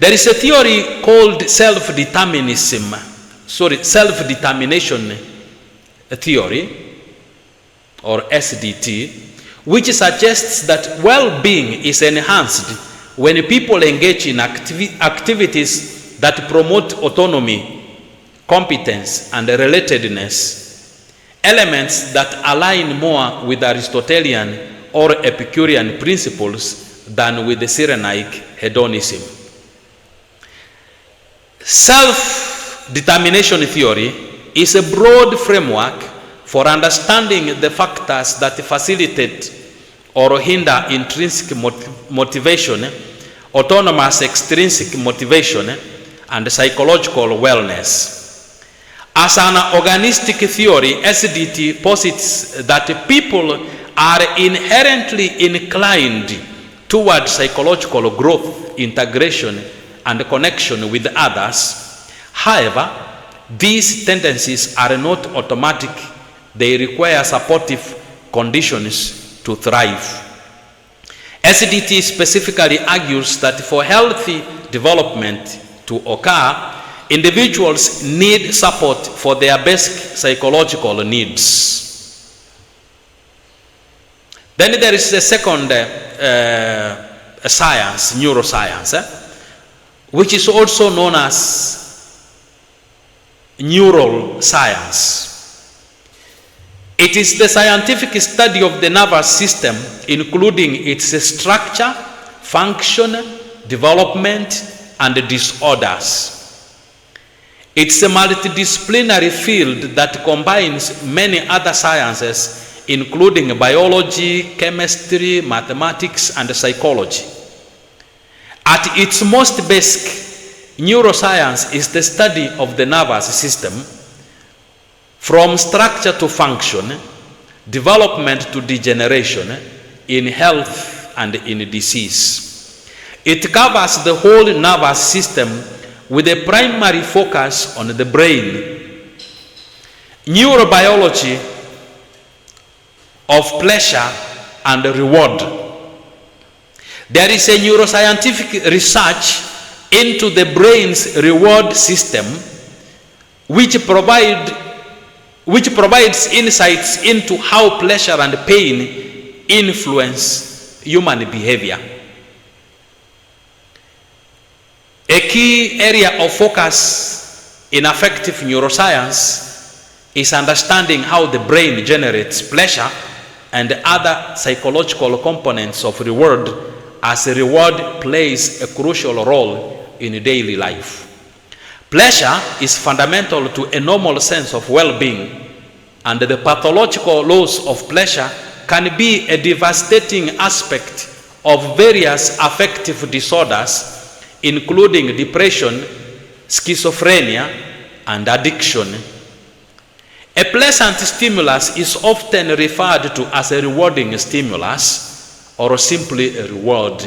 There is a theory called self-determination theory, or SDT, which suggests that well-being is enhanced when people engage in activities that promote autonomy, competence, and relatedness, elements that align more with Aristotelian or Epicurean principles than with the Cyrenaic hedonism. Self-determination theory is a broad framework for understanding the factors that facilitate or hinder intrinsic motivation, autonomous extrinsic motivation, and psychological wellness. As an organistic theory, SDT posits that people are inherently inclined toward psychological growth, integration, and connection with others. However, these tendencies are not automatic. They require supportive conditions to thrive. SDT specifically argues that for healthy development to occur, individuals need support for their basic psychological needs. Then there is a second science, neuroscience, which is also known as neural science. It is the scientific study of the nervous system, including its structure, function, development, and disorders. It's a multidisciplinary field that combines many other sciences, including biology, chemistry, mathematics, and psychology. At its most basic, neuroscience is the study of the nervous system, from structure to function, development to degeneration, in health and in disease. It covers the whole nervous system with a primary focus on the brain. Neurobiology of pleasure and reward. There is a neuroscientific research into the brain's reward system, which provides insights into how pleasure and pain influence human behavior. A key area of focus in affective neuroscience is understanding how the brain generates pleasure and other psychological components of reward, as reward plays a crucial role in daily life. Pleasure is fundamental to a normal sense of well-being, and the pathological loss of pleasure can be a devastating aspect of various affective disorders, including depression, schizophrenia, and addiction. A pleasant stimulus is often referred to as a rewarding stimulus, or simply a reward.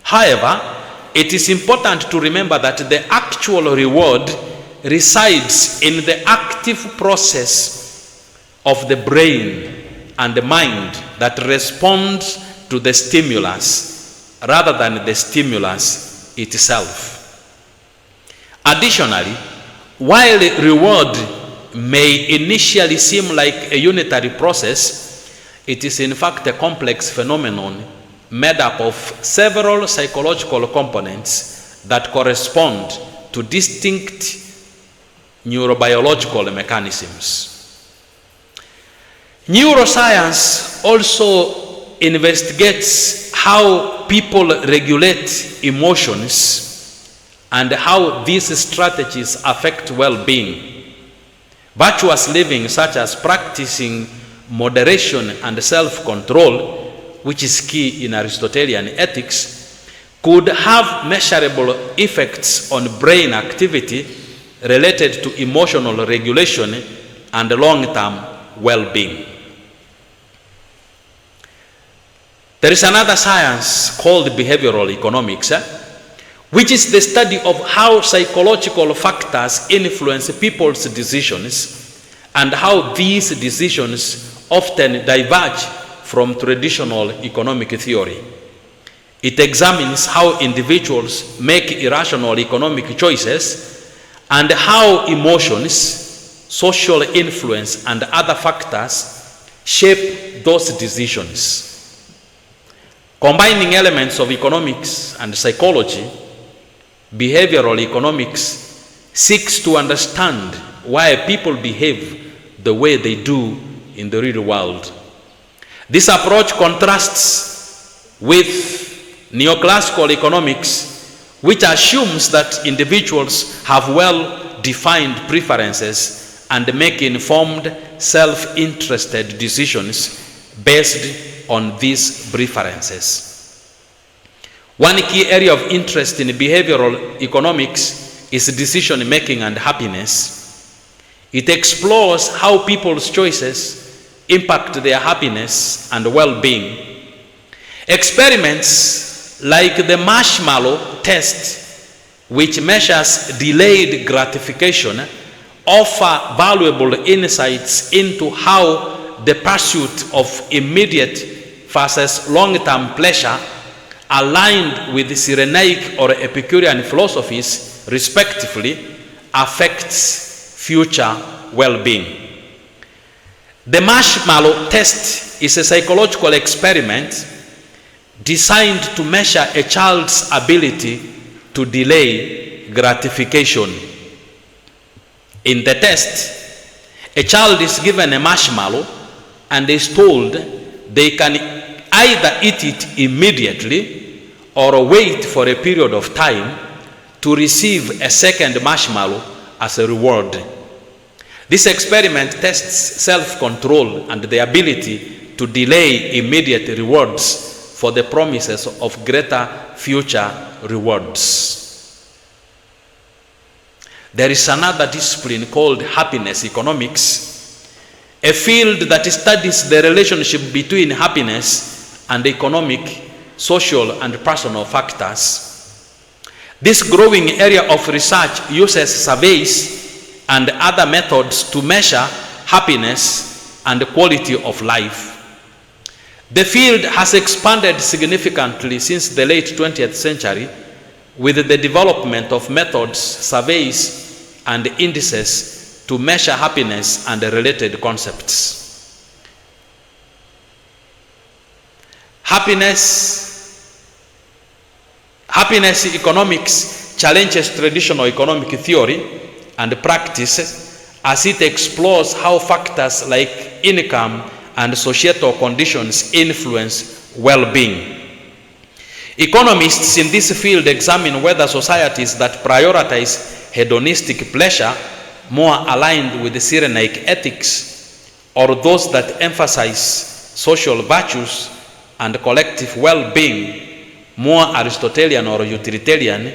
However, it is important to remember that the actual reward resides in the active process of the brain and the mind that responds to the stimulus rather than the stimulus itself. Additionally, while reward may initially seem like a unitary process, it is in fact a complex phenomenon made up of several psychological components that correspond to distinct neurobiological mechanisms. Neuroscience also investigates how people regulate emotions and how these strategies affect well-being. Virtuous living, such as practicing moderation and self-control, which is key in Aristotelian ethics, could have measurable effects on brain activity related to emotional regulation and long-term well-being. There is another science called behavioral economics, which is the study of how psychological factors influence people's decisions and how these decisions often diverge from traditional economic theory. It examines how individuals make irrational economic choices and how emotions, social influence, and other factors shape those decisions. Combining elements of economics and psychology, behavioral economics seeks to understand why people behave the way they do in the real world. This approach contrasts with neoclassical economics, which assumes that individuals have well-defined preferences and make informed, self-interested decisions based on these preferences. One key area of interest in behavioral economics is decision-making and happiness. It explores how people's choices impact their happiness and well-being. Experiments like the marshmallow test, which measures delayed gratification, offer valuable insights into how the pursuit of immediate versus long-term pleasure, aligned with Cyrenaic or Epicurean philosophies, respectively, affects future well-being. The marshmallow test is a psychological experiment designed to measure a child's ability to delay gratification. In the test, a child is given a marshmallow and is told they can either eat it immediately or wait for a period of time to receive a second marshmallow as a reward. This experiment tests self-control and the ability to delay immediate rewards for the promises of greater future rewards. There is another discipline called happiness economics, a field that studies the relationship between happiness and economic, social, and personal factors. This growing area of research uses surveys and other methods to measure happiness and quality of life. The field has expanded significantly since the late 20th century with the development of methods, surveys, and indices to measure happiness and related concepts. Happiness economics challenges traditional economic theory and practice as it explores how factors like income and societal conditions influence well-being. Economists in this field examine whether societies that prioritize hedonistic pleasure, more aligned with the Cyrenaic ethics, or those that emphasize social virtues and collective well-being, more Aristotelian or utilitarian,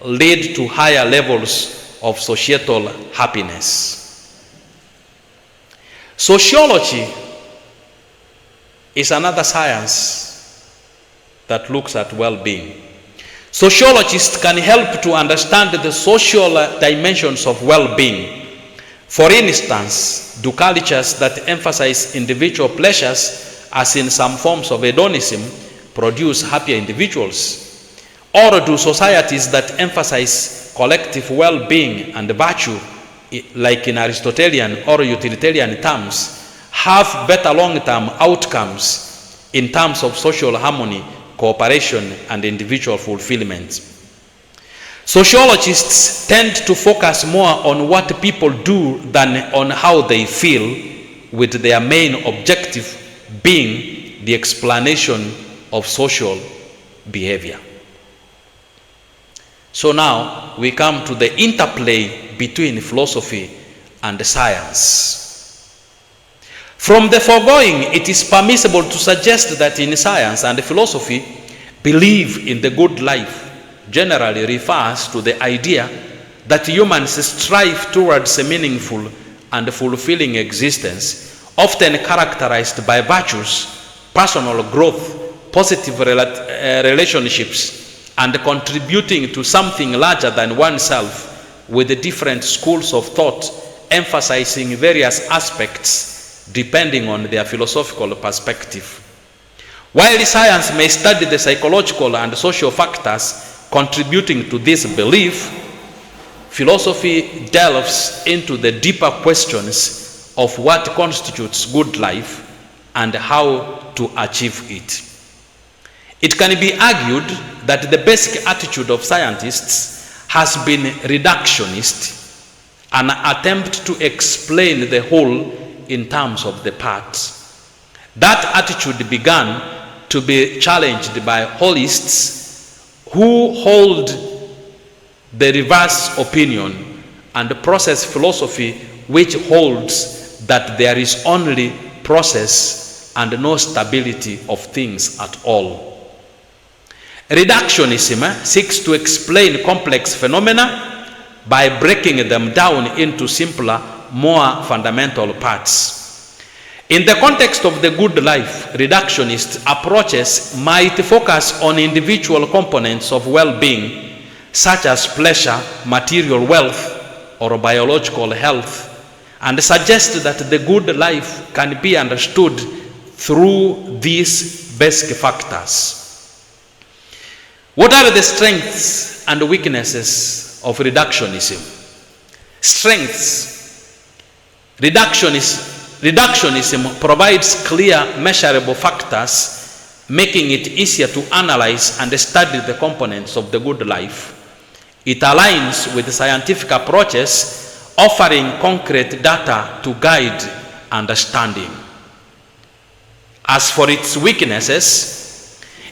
lead to higher levels of societal happiness. Sociology is another science that looks at well-being. Sociologists can help to understand the social dimensions of well-being. For instance, do cultures that emphasize individual pleasures, as in some forms of hedonism, produce happier individuals? Or do societies that emphasize collective well-being and virtue, like in Aristotelian or utilitarian terms, have better long-term outcomes in terms of social harmony, cooperation, and individual fulfillment? Sociologists tend to focus more on what people do than on how they feel, with their main objective being the explanation of social behavior. So now we come to the interplay between philosophy and science. From the foregoing, it is permissible to suggest that in science and philosophy, belief in the good life generally refers to the idea that humans strive towards a meaningful and fulfilling existence, often characterized by virtues, personal growth, positive relationships, and contributing to something larger than oneself, with the different schools of thought emphasizing various aspects depending on their philosophical perspective. While science may study the psychological and social factors contributing to this belief, philosophy delves into the deeper questions of what constitutes good life and how to achieve it. It can be argued that the basic attitude of scientists has been reductionist, an attempt to explain the whole in terms of the parts. That attitude began to be challenged by holists who hold the reverse opinion, and process philosophy, which holds that there is only process and no stability of things at all. Reductionism seeks to explain complex phenomena by breaking them down into simpler, more fundamental parts. In the context of the good life, reductionist approaches might focus on individual components of well-being, such as pleasure, material wealth, or biological health, and suggest that the good life can be understood through these basic factors. What are the strengths and weaknesses of reductionism? Strengths. Reductionism provides clear, measurable factors, making it easier to analyze and study the components of the good life. It aligns with scientific approaches, offering concrete data to guide understanding. As for its weaknesses,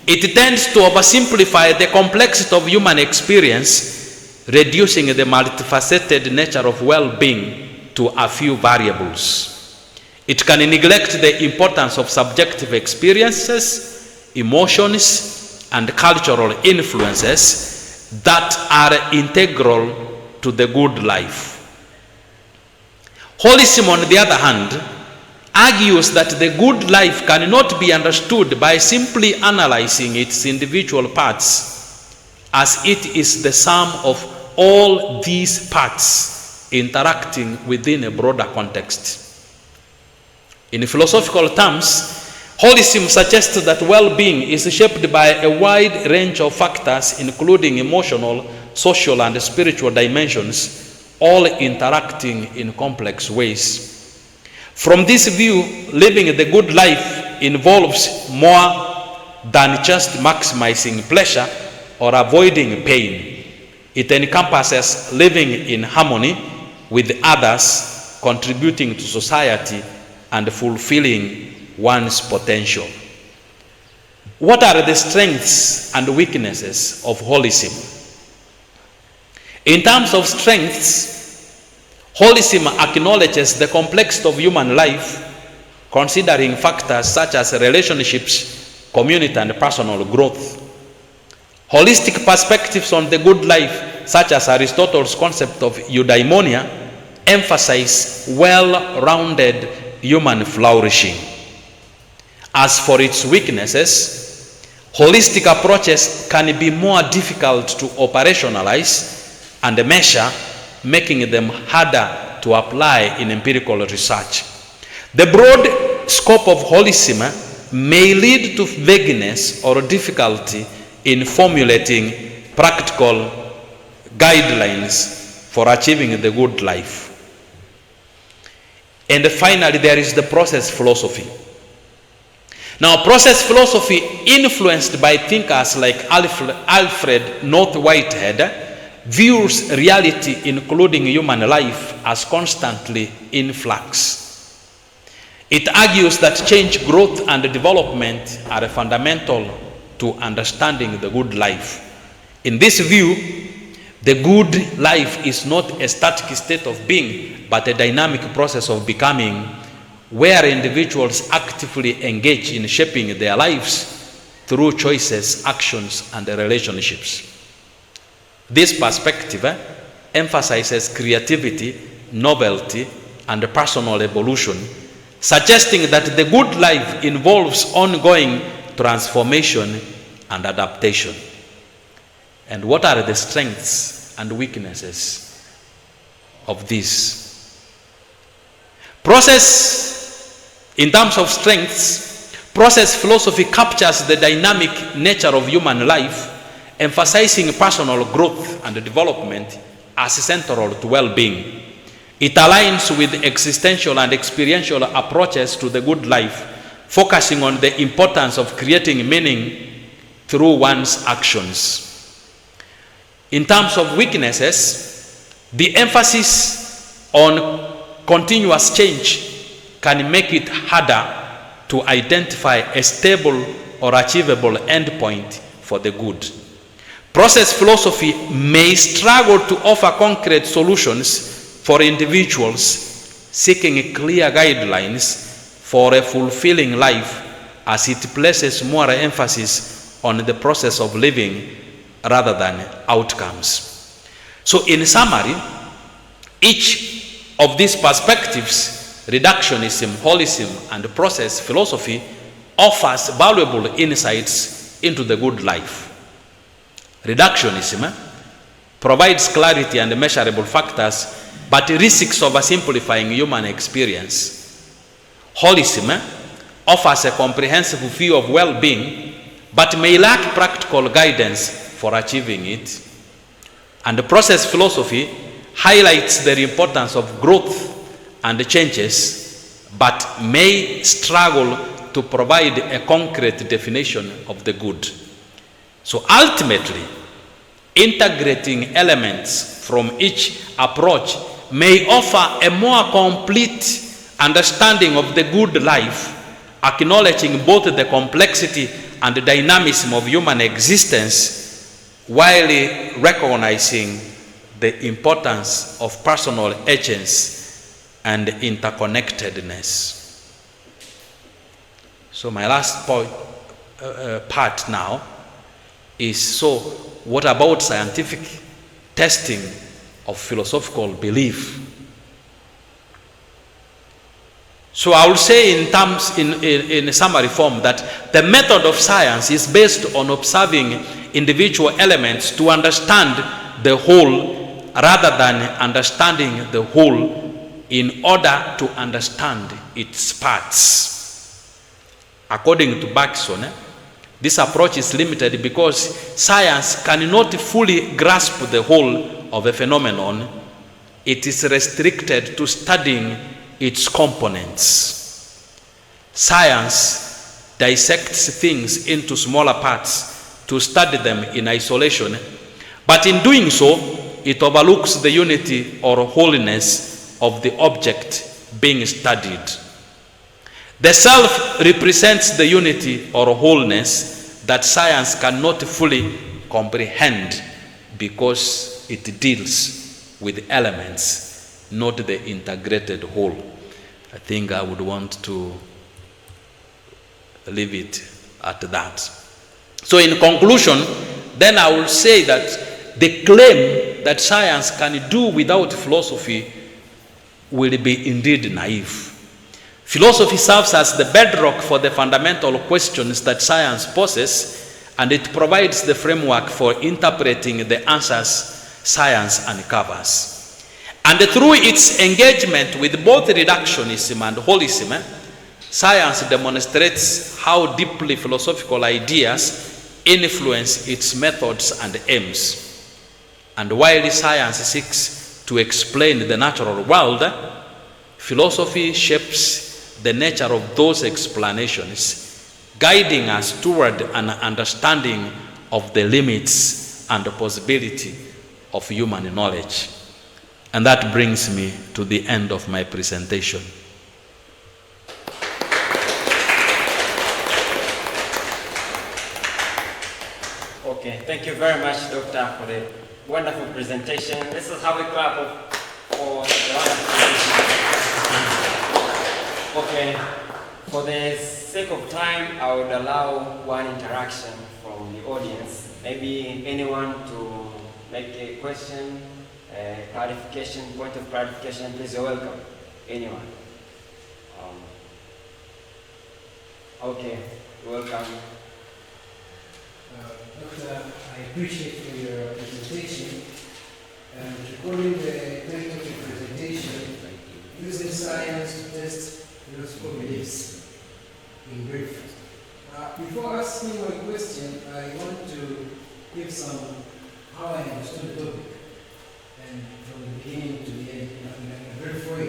it tends to oversimplify the complexity of human experience, reducing the multifaceted nature of well-being to a few variables. It can neglect the importance of subjective experiences, emotions, and cultural influences that are integral to the good life. Holism, on the other hand, argues that the good life cannot be understood by simply analyzing its individual parts, as it is the sum of all these parts interacting within a broader context. In philosophical terms, holism suggests that well-being is shaped by a wide range of factors, including emotional, social, and spiritual dimensions, all interacting in complex ways. From this view, living the good life involves more than just maximizing pleasure or avoiding pain. It encompasses living in harmony with others, contributing to society, and fulfilling one's potential. What are the strengths and weaknesses of holism? In terms of strengths, holism acknowledges the complexity of human life, considering factors such as relationships, community, and personal growth. Holistic perspectives on the good life, such as Aristotle's concept of eudaimonia, emphasize well-rounded human flourishing. As for its weaknesses, holistic approaches can be more difficult to operationalize and measure, making them harder to apply in empirical research. The broad scope of holism may lead to vagueness or difficulty in formulating practical guidelines for achieving the good life. And finally, there is the process philosophy. Now, process philosophy, influenced by thinkers like Alfred North Whitehead, views reality, including human life, as constantly in flux. It argues that change, growth, and development are fundamental to understanding the good life. In this view, the good life is not a static state of being, but a dynamic process of becoming, where individuals actively engage in shaping their lives through choices, actions, and relationships. This perspective emphasizes creativity, novelty, and personal evolution, suggesting that the good life involves ongoing transformation and adaptation. And what are the strengths and weaknesses of this? In terms of strengths, Process philosophy captures the dynamic nature of human life, emphasizing personal growth and development as central to well-being. It aligns with existential and experiential approaches to the good life, focusing on the importance of creating meaning through one's actions. In terms of weaknesses, the emphasis on continuous change can make it harder to identify a stable or achievable endpoint for the good. Process philosophy may struggle to offer concrete solutions for individuals seeking clear guidelines for a fulfilling life, as it places more emphasis on the process of living rather than outcomes. So in summary, each of these perspectives, reductionism, holism, and process philosophy, offers valuable insights into the good life. Reductionism provides clarity and measurable factors, but risks oversimplifying human experience. Holism offers a comprehensive view of well-being, but may lack practical guidance for achieving it. And the process philosophy highlights the importance of growth and changes, but may struggle to provide a concrete definition of the good. So ultimately, integrating elements from each approach may offer a more complete understanding of the good life, acknowledging both the complexity and the dynamism of human existence, while recognizing the importance of personal agency and interconnectedness. So my last part now is, so what about scientific testing of philosophical belief? So I will say in summary form that the method of science is based on observing individual elements to understand the whole rather than understanding the whole in order to understand its parts. According to Bergson, this approach is limited because science cannot fully grasp the whole of a phenomenon. It is restricted to studying its components. Science dissects things into smaller parts to study them in isolation, but in doing so, it overlooks the unity or wholeness of the object being studied. The self represents the unity or wholeness that science cannot fully comprehend because it deals with elements, not the integrated whole. I think I would want to leave it at that. So in conclusion, then I will say that the claim that science can do without philosophy will be indeed naive. Philosophy serves as the bedrock for the fundamental questions that science poses, and it provides the framework for interpreting the answers science uncovers. And through its engagement with both reductionism and holism, science demonstrates how deeply philosophical ideas influence its methods and aims. And while science seeks to explain the natural world, philosophy shapes the nature of those explanations, guiding us toward an understanding of the limits and the possibility of human knowledge. And that brings me to the end of my presentation. Okay, thank you very much, Doctor, for the wonderful presentation. This is how we clap up for the wonderful presentation. Okay, for the sake of time, I would allow one interaction from the audience. Maybe anyone to make a question, clarification, point of clarification, please, you're welcome. Anyone? Okay, welcome. Doctor, I appreciate your presentation. And recalling the point of your presentation, using science to test philosophical beliefs in brief. understood the topic, and from the beginning to the end, in a brief way.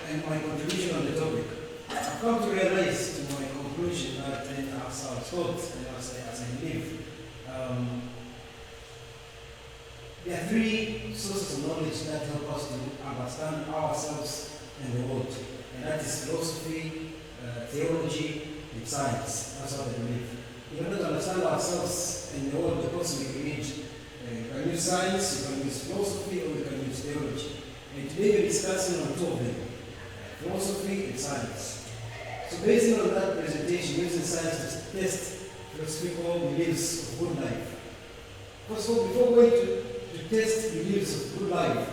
And my contribution on the topic, I've come to realize to my conclusion that as I was taught and as I believe, there are three sources of knowledge that help us to understand ourselves and the world, and that is philosophy, theology, and science. That's what I believe. In order to understand ourselves and the world, the person we need, you can use science, you can use philosophy, or you can use theology. And today we're discussing on two of them, philosophy and science. So based on that presentation, using science to test philosophical beliefs of good life. First of all, before going to test beliefs of good life,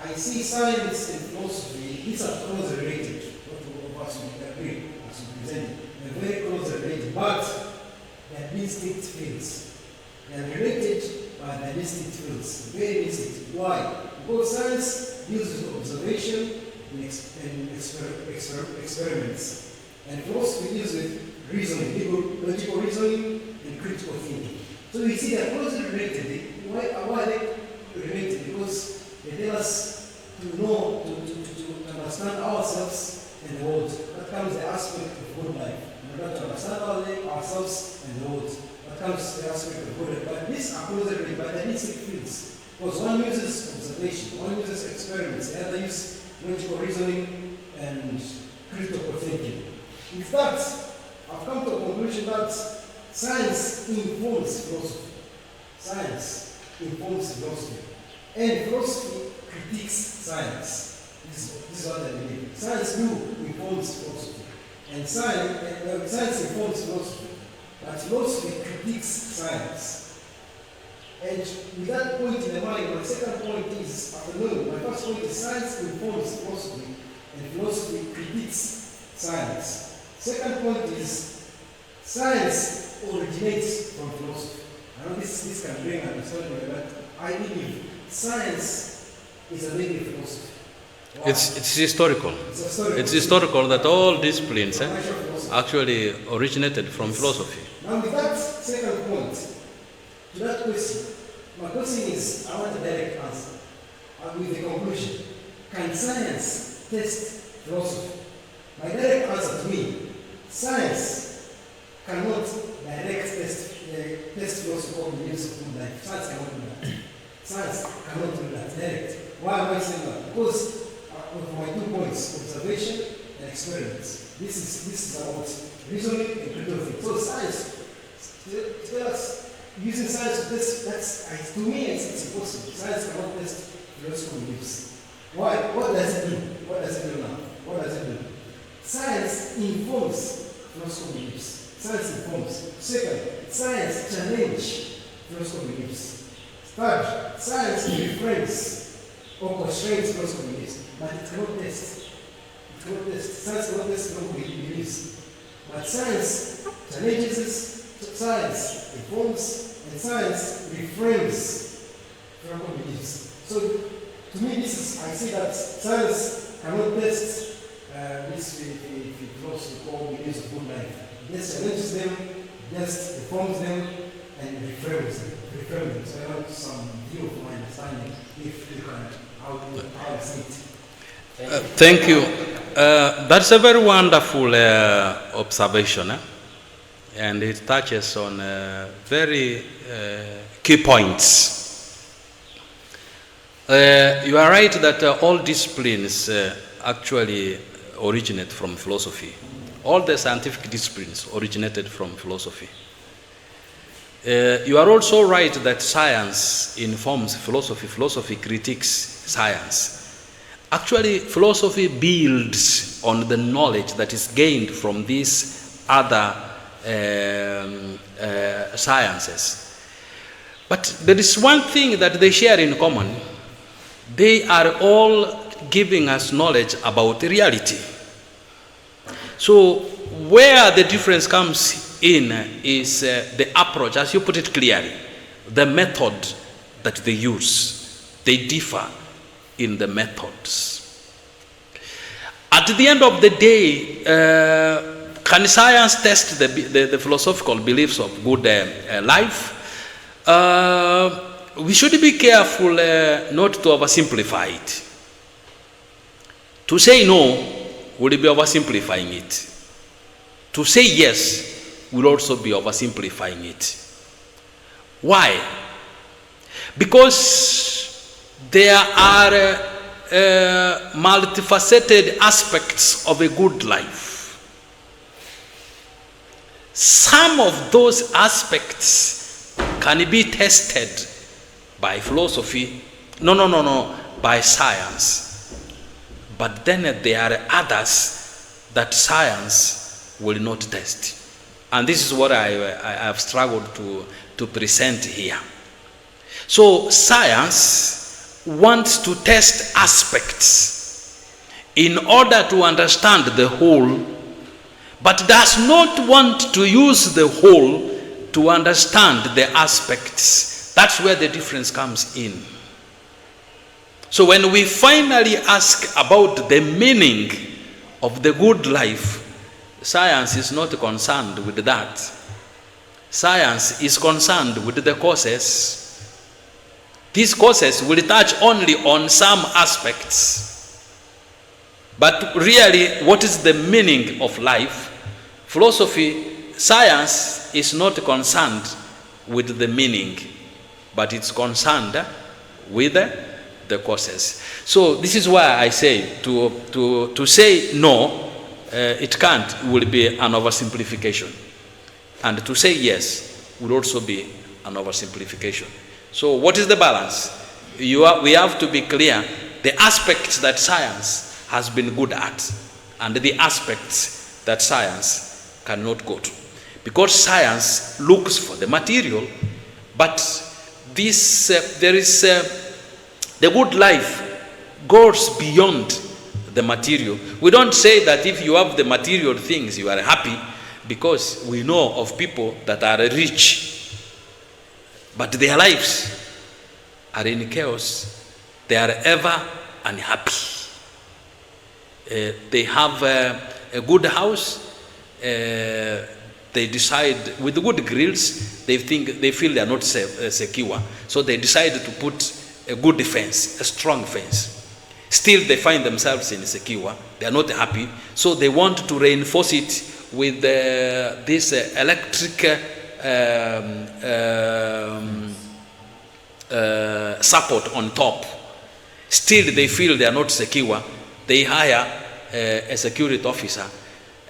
I see science and philosophy, these are closely related. What of us would agree as we present. They're very closely related, but they are distinct fields. They are related, but they are distinct fields. Very distinct. Why? Because science deals with observation and experiments. And philosophy deals with reasoning, logical reasoning, and critical thinking. So we see they are closely related. Why are they related? Because they tell us to know, to understand ourselves and the world. That comes the aspect of good life. In order to understand ourselves and the world. That comes the aspect of good life. But these are closely related, but they are distinct fields. Because one uses observation, one uses experiments, the other uses logical reasoning and critical thinking. With that, I've come to a conclusion that science informs philosophy. Science informs philosophy. And philosophy critiques science. This is what I believe. Science informs philosophy. And science informs philosophy. But philosophy critiques science. And with that point in the mind, my second point is, my first point is science informs philosophy, and philosophy critiques science. Second point is, science originates from philosophy. I know this can bring an understanding, but I believe science is a living philosophy. Wow. It's historical. It's historical that all disciplines actually originated from philosophy. Now with that second point, to that question, my question is, I want a direct answer. With the conclusion, can science test philosophy? My direct answer to me, science cannot test philosophical beliefs of good life. Science cannot do that. Science cannot do that direct. Why am I saying that? Because of my 2 points, observation and experiments. This is about reasoning and critical thinking. So science tell us, using science to test, to me it's impossible. Science cannot test philosophical beliefs. Why? What does it mean? What does it do now? What does it do? Science informs philosophical beliefs. Science informs. Second, science challenges philosophical beliefs. Third, science reframes or constrains philosophical beliefs, but it cannot test. It cannot test. Science cannot test philosophical beliefs. But science challenges, science informs, and science reframes philosophical beliefs. So, to me, I see that science cannot test this philosophical beliefs of good life. It just challenges them, just reforms them, and reframes them. So I want some view of my understanding, if you can, how I see it. Thank you. That's a very wonderful observation, and it touches on very key points. You are right that all disciplines actually originate from philosophy. All the scientific disciplines originated from philosophy. You are also right that science informs philosophy. Philosophy critiques science. Actually, philosophy builds on the knowledge that is gained from these other sciences. But there is one thing that they share in common. They are all giving us knowledge about reality. So where the difference comes in is the approach, as you put it clearly, the method that they use. They differ in the methods. At the end of the day, can science test the philosophical beliefs of good life? we should be careful not to oversimplify it. To say no will be oversimplifying it. To say yes will also be oversimplifying it. Why? Because there are multifaceted aspects of a good life. Some of those aspects can be tested by philosophy, by science. But then there are others that science will not test. And this is what I have struggled to present here. So science wants to test aspects in order to understand the whole, but does not want to use the whole to understand the aspects. That's where the difference comes in. So when we finally ask about the meaning of the good life, science is not concerned with that. Science is concerned with the causes. These causes will touch only on some aspects. But really, what is the meaning of life? Philosophy, science is not concerned with the meaning, but it's concerned with the causes. So this is why I say to say no, it can't, will be an oversimplification. And to say yes would also be an oversimplification. So what is the balance? We have to be clear the aspects that science has been good at and the aspects that science cannot go to. Because science looks for the material, but this the good life goes beyond the material. We don't say that if you have the material things you are happy, because we know of people that are rich, but their lives are in chaos. They are ever unhappy. They have a good house. They decide with the good grills. They feel they are not secure, so they decide to put a good defense, a strong fence. Still, they find themselves insecure. They are not happy, so they want to reinforce it with this electric support on top. Still, they feel they are not secure. They hire a security officer,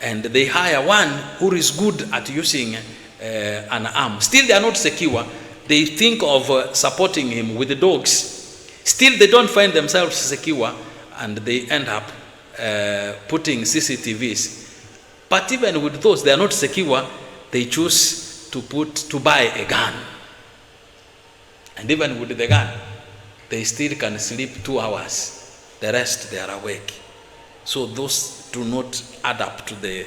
and they hire one who is good at using an arm. Still, they are not secure. They think of supporting him with the dogs. Still, they don't find themselves secure, and they end up putting CCTVs. But even with those, they are not secure. They choose to buy a gun. And even with the gun, they still can sleep 2 hours. The rest, they are awake. So those do not add up to the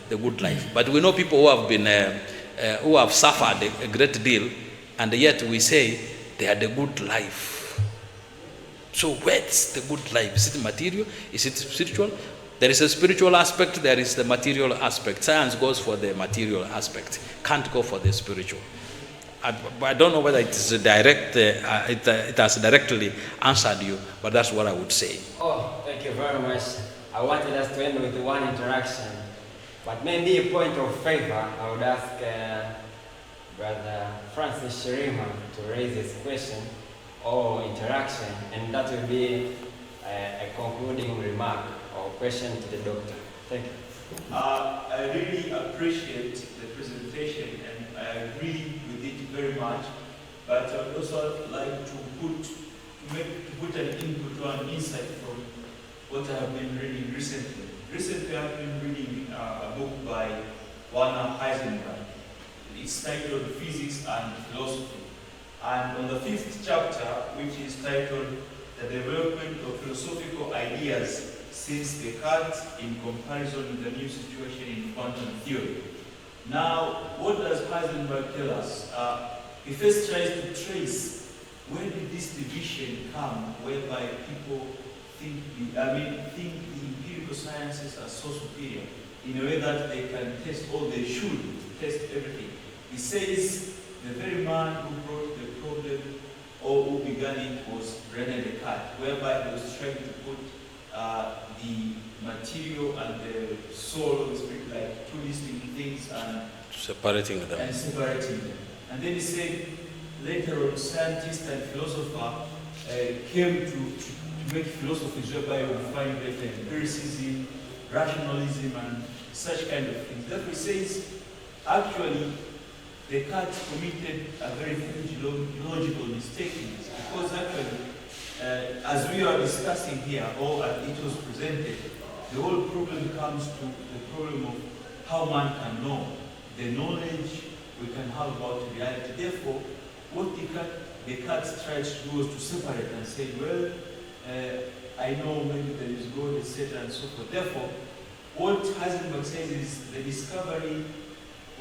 good life. But we know people who have been who have suffered a great deal, and yet we say they had a good life. So where's the good life? Is it material? Is it spiritual? There is a spiritual aspect, there is the material aspect. Science goes for the material aspect, can't go for the spiritual. I don't know whether it is direct, it has directly answered you, but that's what I would say. Oh, thank you very much. I wanted us to end with one interaction, but maybe a point of favor, I would ask Brother Francis Shirima to raise his question or interaction, and that will be a concluding remark or question to the doctor. Thank you. I really appreciate the presentation, and I agree with it very much. But I would also like to put an input or an insight from what I have been reading recently. Recently, I have been reading a book by Werner Heisenberg. It's titled Physics and Philosophy. And on the 5th chapter, which is titled The Development of Philosophical Ideas Since Descartes in Comparison with the New Situation in Quantum Theory. Now, what does Heisenberg tell us? He first tries to trace where did this division come, whereby people think the empirical sciences are so superior in a way that they can test all they should, test everything. He says the very man who brought the problem done it was René Descartes, whereby he was trying to put the material and the soul of the spirit like two distinct things and Separating them. And then he said, later on, scientists and philosophers came to make philosophies whereby we find better empiricism, rationalism, and such kind of things. Therefore, he says, actually, Descartes committed a very huge logical mistake in this, because actually, as we are discussing here, or as it was presented, the whole problem comes to the problem of how man can know, the knowledge we can have about reality. Therefore, what Descartes tried to do was to separate and say, well, I know maybe there is God, etc., and so forth. Therefore, what Heisenberg says is the discovery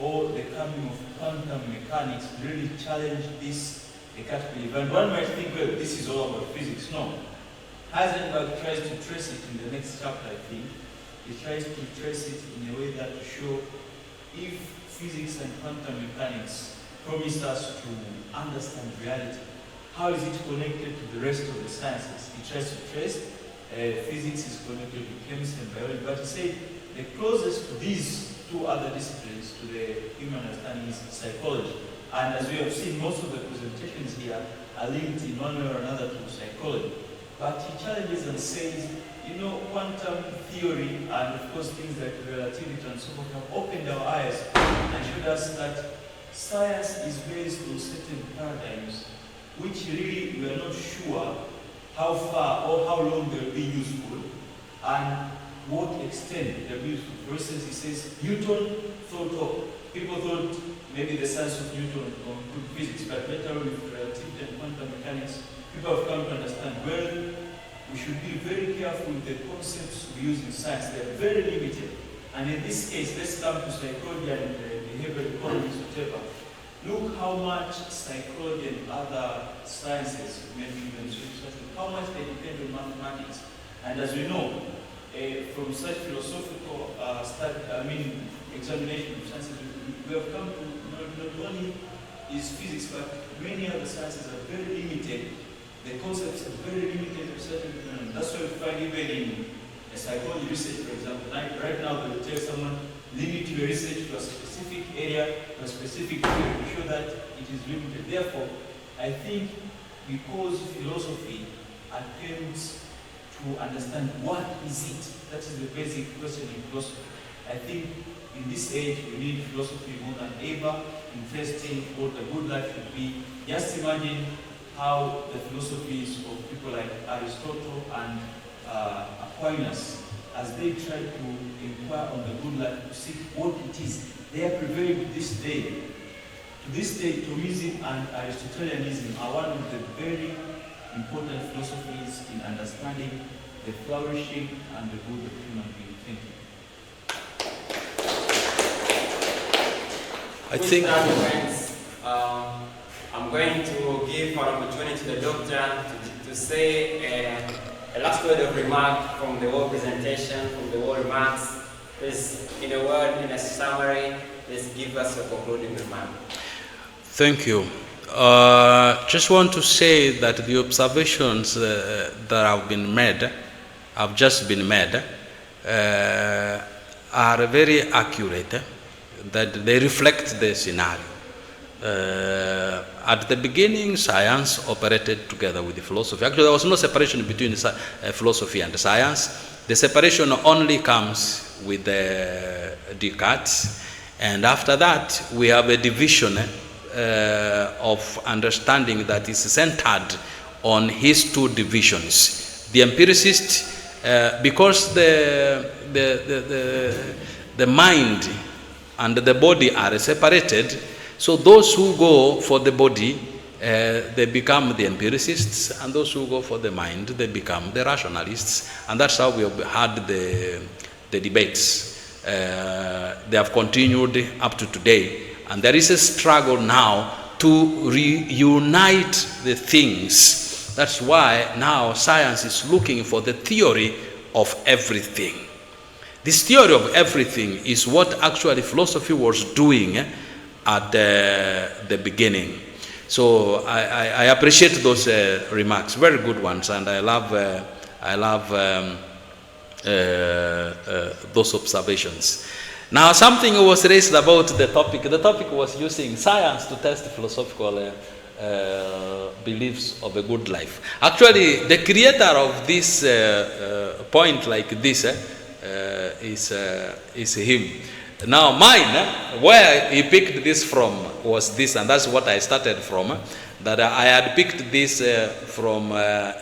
or the coming of quantum mechanics really challenged this Descartes belief. And one might think, well, this is all about physics. No. Heisenberg tries to trace it in the next chapter, I think. He tries to trace it in a way that to show if physics and quantum mechanics promise us to understand reality, how is it connected to the rest of the sciences? He tries to trace. Physics is connected to chemistry and biology, but he said the closest to these two other disciplines, to the human understanding, is psychology. And as we have seen, most of the presentations here are linked in one way or another to psychology. But he challenges and says, you know, quantum theory and of course things like relativity and so forth have opened our eyes and showed us that science is based on certain paradigms which really we are not sure how far or how long they'll be useful and what extent they'll be useful. For instance, he says Newton people thought maybe the science of Newton could physics, but later on with relativity and quantum mechanics, people have come to understand, well, we should be very careful with the concepts we use in science. They are very limited. And in this case, let's come to psychology and behavioral economics, whatever. Look how much psychology and other sciences, maybe even how much they depend on mathematics. And as we know, from such philosophical examination of sciences, we have come to not only is physics, but many other sciences are very limited. The concepts are very limited to certain phenomena. That's why we find even in psychology research, for example, right now they will tell someone, limit your research to a specific area, to a specific field, to show that it is limited. Therefore, I think because philosophy attempts to understand what is it, that is the basic question in philosophy. I think in this age we need philosophy more than ever in testing what a good life should be. Just imagine how the philosophies of people like Aristotle and Aquinas, as they try to inquire on the good life, to see what it is, they are prevailing to this day. To this day, Thomism and Aristotelianism are one of the very important philosophies in understanding the flourishing and the good of human beings. Thank you. I think I'm going to give an opportunity to the doctor to say a last word of remark from the whole presentation, from the whole remarks. Please, in a word, in a summary, please give us a concluding remark. Thank you. Just want to say that the observations that have just been made, are very accurate, that they reflect the scenario. At the beginning, science operated together with the philosophy. Actually, there was no separation between philosophy and science. The separation only comes with Descartes, and after that, we have a division of understanding that is centered on his two divisions. The empiricist, because the mind and the body are separated, so those who go for the body, they become the empiricists, and those who go for the mind, they become the rationalists. And that's how we have had the debates. They have continued up to today. And there is a struggle now to reunite the things. That's why now science is looking for the theory of everything. This theory of everything is what actually philosophy was doing at the beginning. So I appreciate those remarks, very good ones, and I love those observations. Now, something was raised about the topic. The topic was using science to test philosophical beliefs of a good life. Actually, the creator of this point like this is him. Now, mine, where he picked this from was this, and that's what I started from. That I had picked this from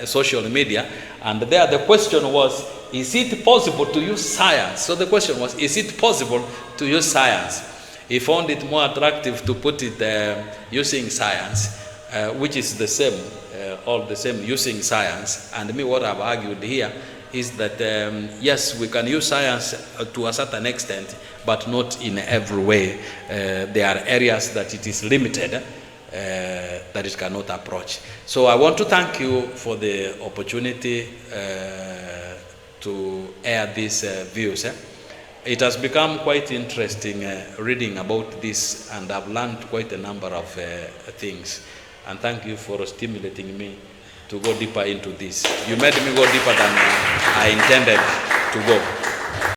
social media, and there the question was, is it possible to use science? So the question was, is it possible to use science? He found it more attractive to put it using science, which is the same, all the same, using science. And me, what I've argued here is that yes, we can use science to a certain extent, but not in every way. There are areas that it is limited, that it cannot approach. So I want to thank you for the opportunity to air these views. It has become quite interesting reading about this, and I've learned quite a number of things. And thank you for stimulating me to go deeper into this. You made me go deeper than I intended to go.